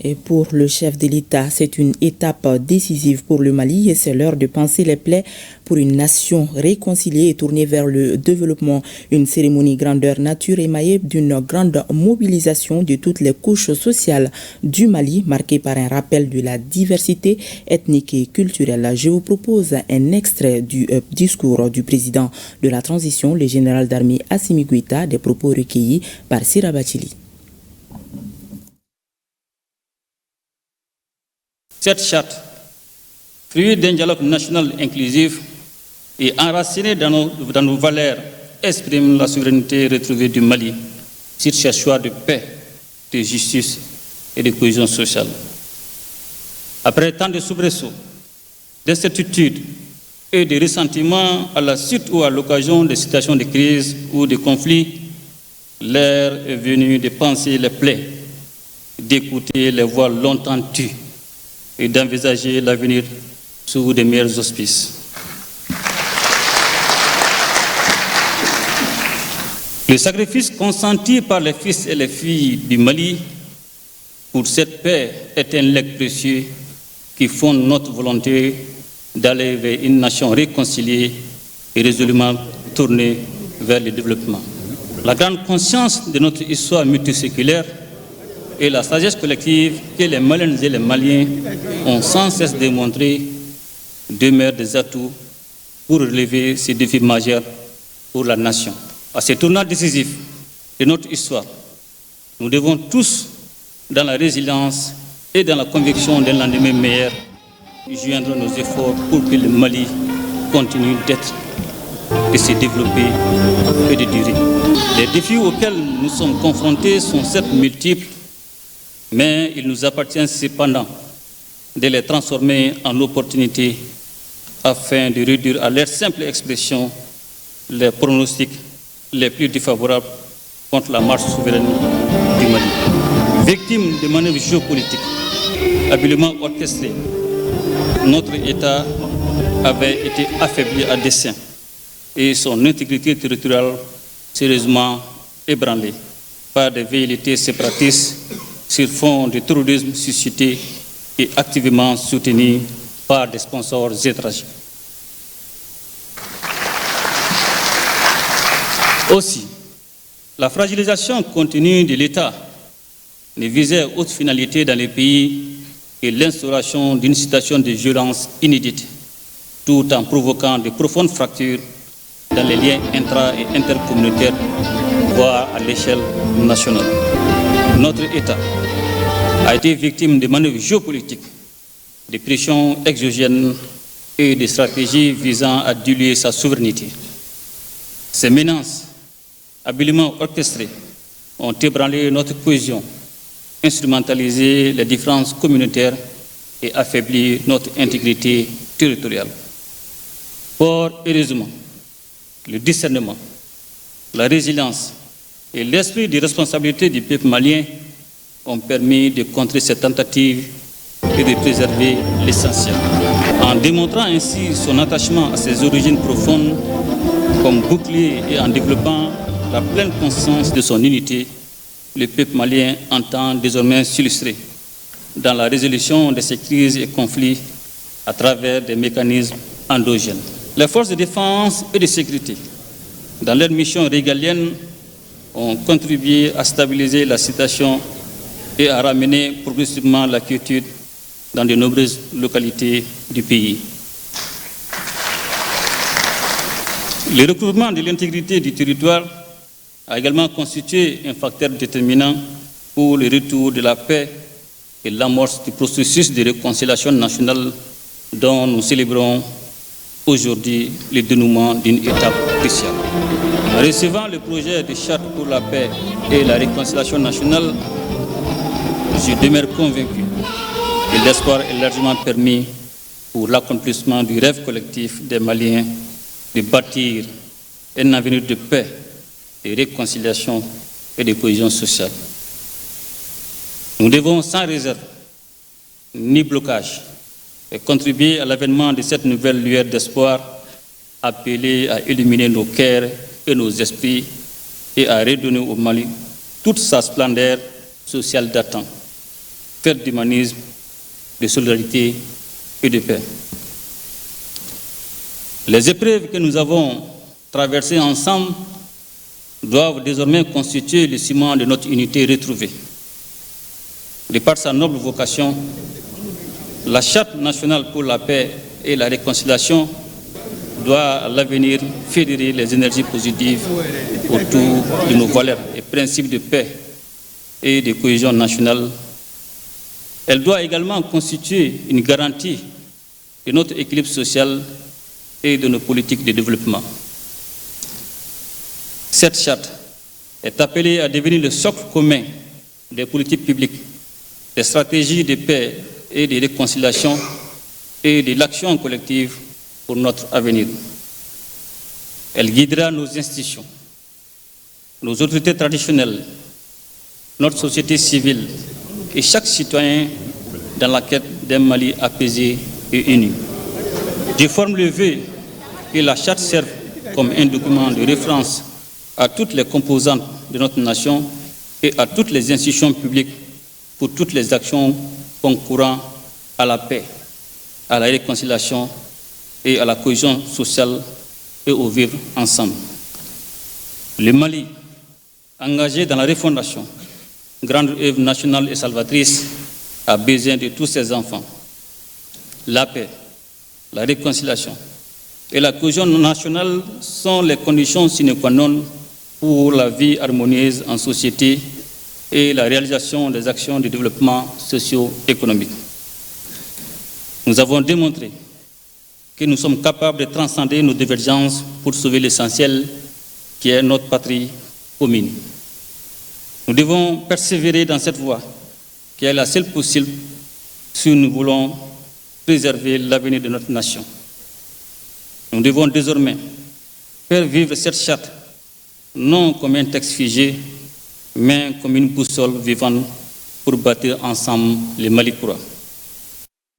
Et pour le chef de l'État, c'est une étape décisive pour le Mali et c'est l'heure de panser les plaies pour une nation réconciliée et tournée vers le développement. Une cérémonie grandeur nature émaillée d'une grande mobilisation de toutes les couches sociales du Mali, marquée par un rappel de la diversité ethnique et culturelle. Je vous propose un extrait du discours du président de la transition, le général d'armée Assimi Goïta, des propos recueillis par Sira Bachili. Cette charte, fruit d'un dialogue national inclusif et enracinée dans nos valeurs, exprime la souveraineté retrouvée du Mali sur ses choix de paix, de justice et de cohésion sociale. Après tant de soubresauts, d'incertitudes et de ressentiments à la suite ou à l'occasion de situations de crise ou de conflits, l'heure est venue de penser les plaies, d'écouter les voix longtemps tues et d'envisager l'avenir sous de meilleurs auspices. Le sacrifice consenti par les fils et les filles du Mali pour cette paix est un legs précieux qui fonde notre volonté d'aller vers une nation réconciliée et résolument tournée vers le développement. La grande conscience de notre histoire multiséculaire et la sagesse collective que les Maliennes et les Maliens ont sans cesse démontré demeurent des atouts pour relever ces défis majeurs pour la nation. À ce tournant décisif de notre histoire, nous devons tous, dans la résilience et dans la conviction d'un lendemain meilleur, joindre nos efforts pour que le Mali continue d'être, de se développer et de durer. Les défis auxquels nous sommes confrontés sont certes multiples, mais il nous appartient cependant de les transformer en opportunités afin de réduire à leur simple expression les pronostics les plus défavorables contre la marche souveraine du Mali. Victime de manœuvres géopolitiques habilement orchestrées, notre État avait été affaibli à dessein et son intégrité territoriale sérieusement ébranlée par des velléités séparatistes sur fond de terrorisme suscité et activement soutenu par des sponsors étrangers. Aussi, la fragilisation continue de l'État ne visait autre finalité dans le pays que l'instauration d'une situation de violence inédite, tout en provoquant de profondes fractures dans les liens intra- et intercommunautaires, voire à l'échelle nationale. Notre État a été victime de manœuvres géopolitiques, de pressions exogènes et de stratégies visant à diluer sa souveraineté. Ces menaces, habilement orchestrées, ont ébranlé notre cohésion, instrumentalisé les différences communautaires et affaibli notre intégrité territoriale. Fort heureusement, le discernement, la résilience et l'esprit de responsabilité du peuple malien ont permis de contrer ces tentatives et de préserver l'essentiel. En démontrant ainsi son attachement à ses origines profondes comme bouclier et en développant la pleine conscience de son unité, le peuple malien entend désormais s'illustrer dans la résolution de ces crises et conflits à travers des mécanismes endogènes. Les forces de défense et de sécurité, dans leur mission régalienne, ont contribué à stabiliser la situation et à ramener progressivement la quiétude dans de nombreuses localités du pays. Le recouvrement de l'intégrité du territoire a également constitué un facteur déterminant pour le retour de la paix et l'amorce du processus de réconciliation nationale dont nous célébrons aujourd'hui le dénouement d'une étape cruciale. En recevant le projet de charte pour la paix et la réconciliation nationale, je demeure convaincu que l'espoir est largement permis pour l'accomplissement du rêve collectif des Maliens de bâtir un avenir de paix, de réconciliation et de cohésion sociale. Nous devons sans réserve ni blocage et contribuer à l'avènement de cette nouvelle lueur d'espoir appelée à illuminer nos cœurs et nos esprits et à redonner au Mali toute sa splendeur sociale d'antan. fête d'humanisme, de solidarité et de paix. Les épreuves que nous avons traversées ensemble doivent désormais constituer le ciment de notre unité retrouvée. De par sa noble vocation, la Charte nationale pour la paix et la réconciliation doit à l'avenir fédérer les énergies positives autour de nos valeurs et principes de paix et de cohésion nationale. Elle doit également constituer une garantie de notre équilibre social et de nos politiques de développement. Cette charte est appelée à devenir le socle commun des politiques publiques, des stratégies de paix et de réconciliation et de l'action collective pour notre avenir. Elle guidera nos institutions, nos autorités traditionnelles, notre société civile et chaque citoyen dans la quête d'un Mali apaisé et uni. Je forme le vœu que la charte serve comme un document de référence à toutes les composantes de notre nation et à toutes les institutions publiques pour toutes les actions concourant à la paix, à la réconciliation et à la cohésion sociale et au vivre ensemble. Le Mali, engagé dans la refondation, grande œuvre nationale et salvatrice, a besoin de tous ses enfants. La paix, la réconciliation et la cohésion nationale sont les conditions sine qua non pour la vie harmonieuse en société et la réalisation des actions de développement socio-économique. Nous avons démontré que nous sommes capables de transcender nos divergences pour sauver l'essentiel qui est notre patrie commune. Nous devons persévérer dans cette voie qui est la seule possible si nous voulons préserver l'avenir de notre nation. Nous devons désormais faire vivre cette charte non comme un texte figé, mais comme une boussole vivante pour bâtir ensemble le Mali courant.